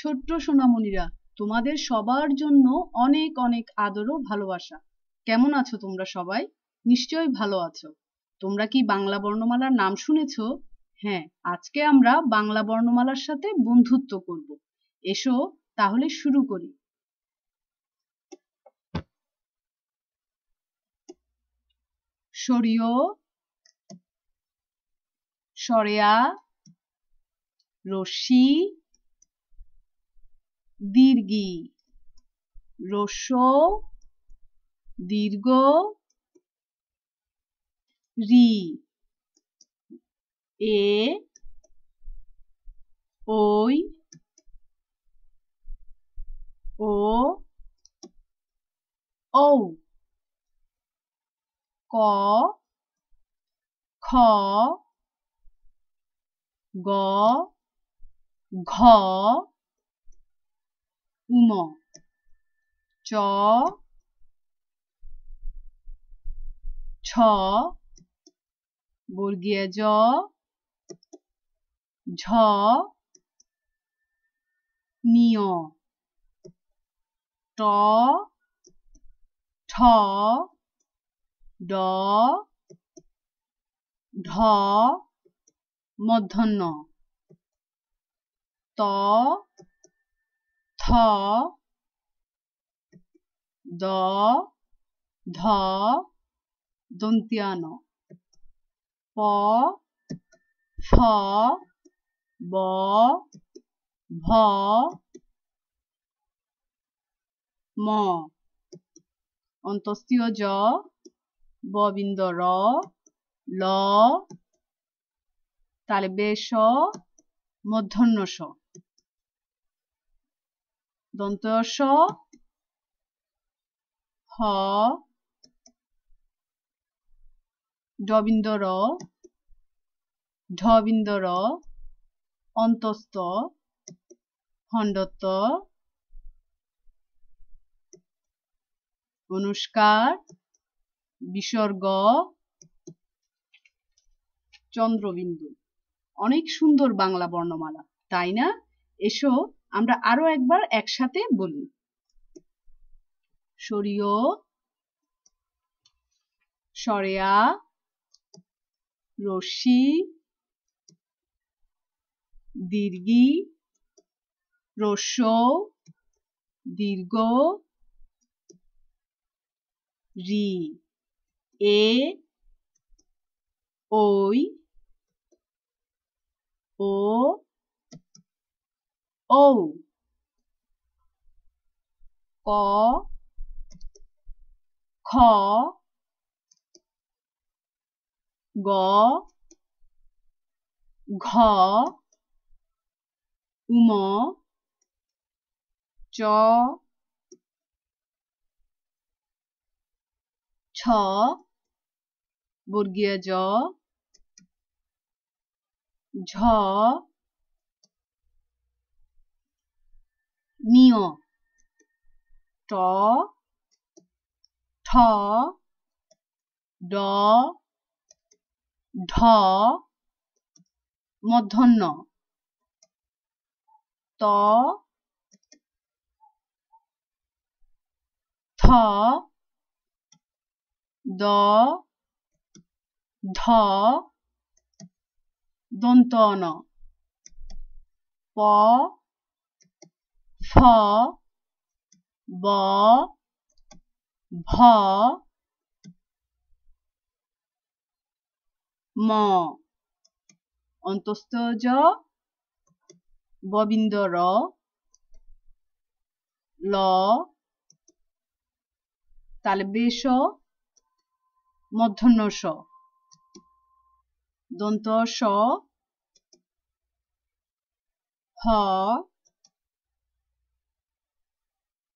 ছোট্ট সোনামণিরা, তোমাদের সবার জন্য অনেক অনেক আদর ও ভালোবাসা। কেমন আছো তোমরা সবাই? নিশ্চয়ই ভালো আছো। তোমরা কি বাংলা বর্ণমালার নাম শুনেছো? হ্যাঁ, আজকে আমরা বাংলা বর্ণমালার সাথে বন্ধুত্ব করব। এসো তাহলে শুরু করি। সরিয়, সরেয়া, রশ্মি, দীর্ঘি, রস্য, দীর্ঘ, রি, এ, ওই, ও, ঔ, ক, খ, গ, ঘ, উম, চ, ছ, বর্গীয় জ, ঝ, নিয়, ট, ঠ, ড, ঢ, মূর্ধন্য, ত, থ, দ, ধ, দন্ত্যান, প, ফ, ব, ভ, ম, অন্তস্তীয় জ, ববিন্দ র, ল, তালব্যে স, মূর্ধন্য স, দন্ত স, হ, ডবিন্দ র, ঢবিন্দ র, অন্তস্থ, খণ্ডত্ব, অনুষ্কার, বিসর্গ, চন্দ্রবিন্দু। অনেক সুন্দর বাংলা বর্ণমালা, তাই না? এসো আমরা আরো একবার একসাথে বলি। সরিয়, সরেয়া, রশ্মি, দীর্ঘি, রস্য, দীর্ঘ, রি, এ, ওই, ও, ঔ, ক, খ, গ, ঘ, উম, চ, ছ, বর্গীয় জ, ঝ, নিয়, ট, ঠ, ড, ঢ, মূর্ধন্য, ত, থ, দ, ধ, দন্ত ন, প, ফ, ব, ভ, ম, অন্তস্থ জ, ববিন্দ র, ল, তালব্যে স, মূর্ধন্য স, দন্ত স, হ,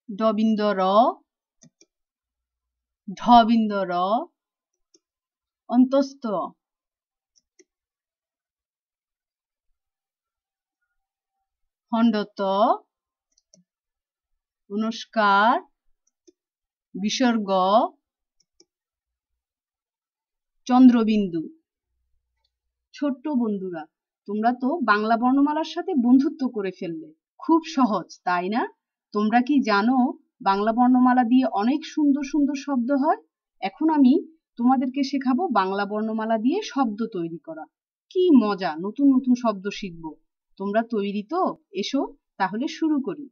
ডবিন্দ র, ঢবিন্দ র, অন্তস্থ, খণ্ডত্ব, অনুষ্কার, বিসর্গ, চন্দ্রবিন্দু। ছোট্ট বন্ধুরা, তোমরা তো বাংলা বর্ণমালার সাথে বন্ধুত্ব করে ফেললে, খুব সহজ তাই না? তোমরা কি জানো বাংলা বর্ণমালা দিয়ে অনেক সুন্দর সুন্দর শব্দ হয়? এখন আমি তোমাদেরকে শেখাবো বাংলা বর্ণমালা দিয়ে শব্দ তৈরি করা। কি মজা, নতুন নতুন শব্দ শিখবো। তোমরা তৈরি তো? এসো তাহলে শুরু করি।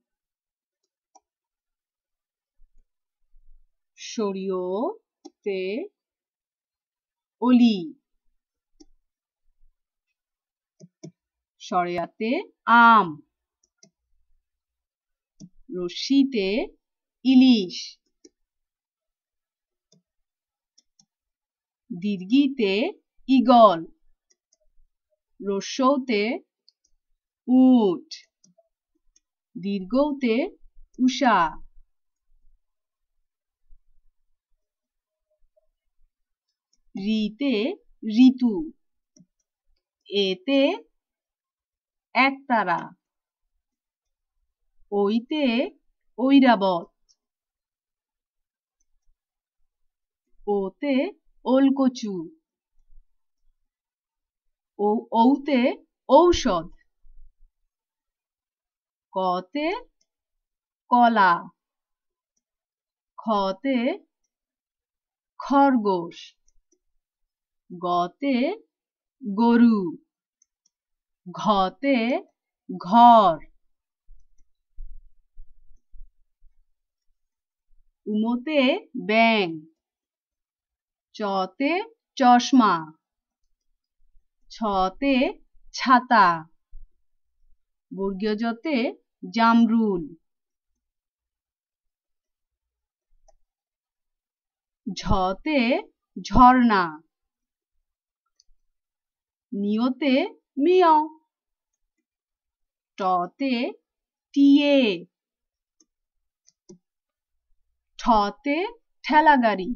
শরীয়তে অলি, শরিয়াতে আম, রশিতে ইলিশ, দীর্ঘিতে ঈগল, রস্যৌতে উট, দীর্ঘৌতে উষা, রিতে ঋতু, এতে একতারা, ওইতে ঐরাবত, ওতে ওলকচু, ঔতে ঔষধ, কতে কলা, খতে খরগোশ, গতে গরু, ঘতে ঘর, উমতে ব্যাঙ, চতে চশমা, ছতে ছাতা, বর্গীয় জতে জামরুল, ঝতে ঝর্ণা, নিয়তে মিয়াও, টতে টিয়ে, ঠতে ঠেলাগাড়ি,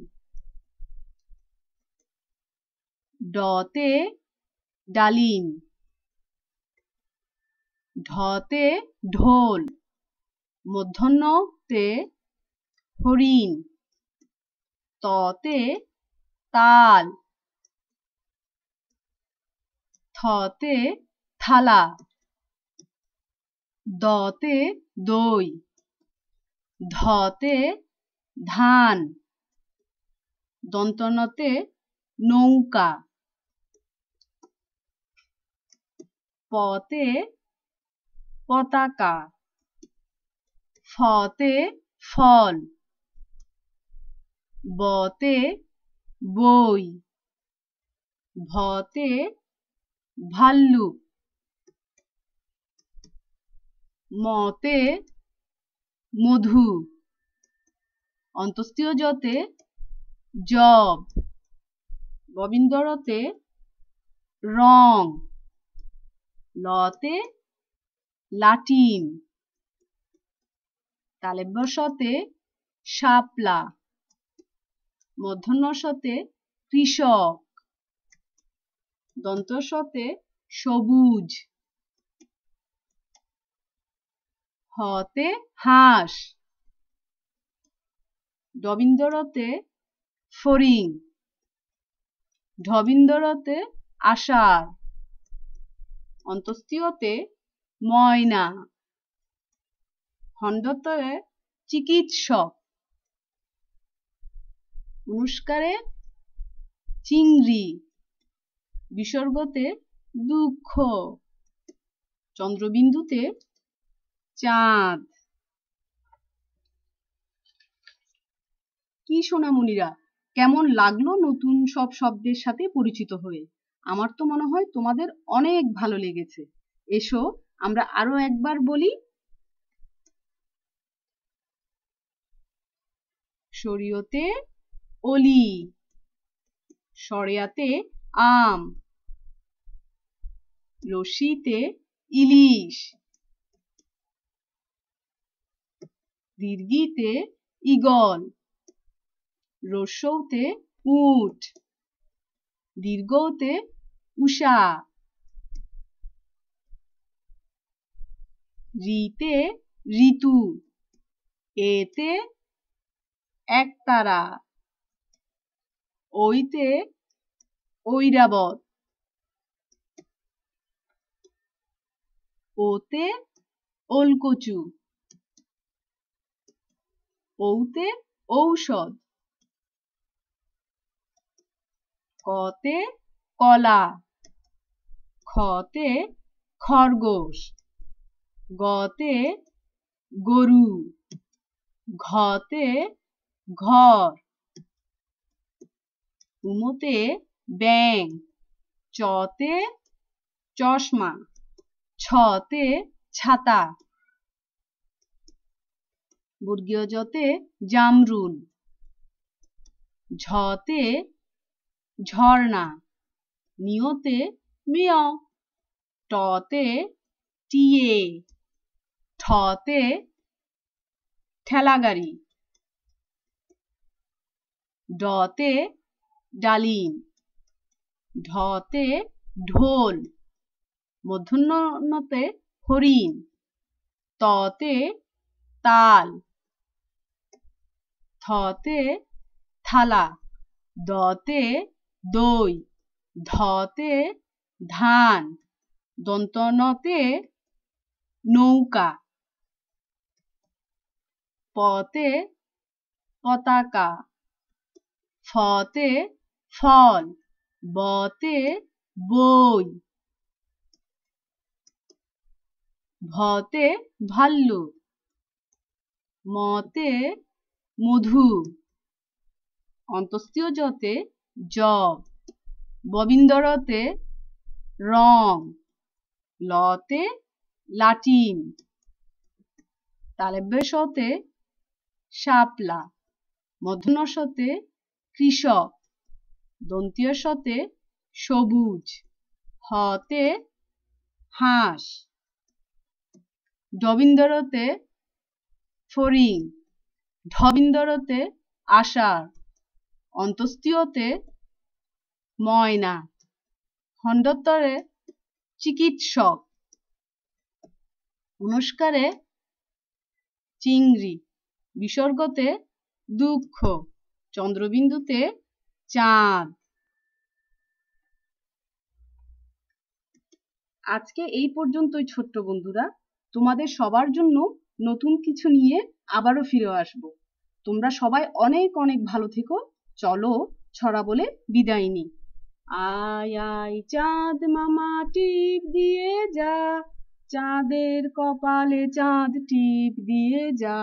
ডতে ডালিম, ঢতে ঢোল, মূর্ধন্যতে হরিণ, ততে তাল, থতে থালা, দতে দই, ধতে ধান, দন্তন্যতে নৌকা, পতে পতাকা, ফতে ফল, বতে বই, ভতে ভাল্লুক, মতে মধু, অন্তস্তীয় জতে জব, ববিন্দরতে রং, লতে লাটিম, তালব্যশতে শাপলা, মূর্ধন্যশতে কৃষক, দন্তস্বতে সবুজ, হতে হাঁস, ডবিন্দরতে ফড়িং, ঢবিন্দরতে আষাঢ়, অন্তস্তীয়তে ময়না, হণ্ডতে চিকিৎসক, অনুষ্কারে চিংড়ি, বিসর্গতে দুঃখ, চন্দ্রবিন্দুতে চাঁদ। কি সোনামণিরা, কেমন লাগলো নতুন সব শব্দের সাথে পরিচিত হয়ে? আমার তো মনে হয় তোমাদের অনেক ভালো লেগেছে। এসো আমরা আরো একবার বলি। শরীয়তে অলি, শরিয়াতে আম, রশিতে ইলিশ, দীর্ঘিতে ঈগল, রস্যৌতে উট, দীর্ঘৌতে উষা, রিতে ঋতু, এতে একতারা, ওইতে ঐরাবত, ওতে ওলকচু। ঔতে ঔষধ। কতে কলা। খতে খরগোশ। গতে গরু। ঘতে ঘর। উমতে ব্যাঙ। চতে চশমা। ছতে ছাতা। বর্গীয় জতে জামরুল। ঝতে ঝর্ণা। নিয়তে মিয়াও। টতে টিয়ে। ঠতে ঠেলাগাড়ি। ডতে ডালিম। ঢতে ঢোল। মূর্ধন্যতে হরিণ। ততে তাল। থতে থালা। দতে দই। ধতে ধান। দন্তনতে নৌকা। পতে পতাকা। ফতে ফল। বতে বই। ভতে ভাল্লুক। মতে মধু। অন্তস্তীয় জতে জব। ববিন্দরতে রং। লতে লাটিম। তালব্যের শতে শাপলা। মূর্ধন্য শতে কৃষক। দন্তীয় শতে সবুজ। হতে হাঁস। ডবিন্দরতে ফড়িং। ঢবিন্দরতে আষাঢ়। অন্তস্তীয়তে ময়না। খণ্ডত্বরে চিকিৎসক। অনুস্কারে চিংড়ি। বিসর্গতে দুঃখ। চন্দ্রবিন্দুতে চাঁদ। আজকে এই পর্যন্তই ছোট্ট বন্ধুরা। তোমাদের সবার জন্য নতুন কিছু নিয়ে আবারও ফিরে আসব। তোমরা সবাই অনেক অনেক ভালো থেকো। চলো ছড়া বলে বিদায় নিই। আয় আয় চাঁদ মামা টিপ দিয়ে যা, চাঁদের কপালে চাঁদ টিপ দিয়ে যা।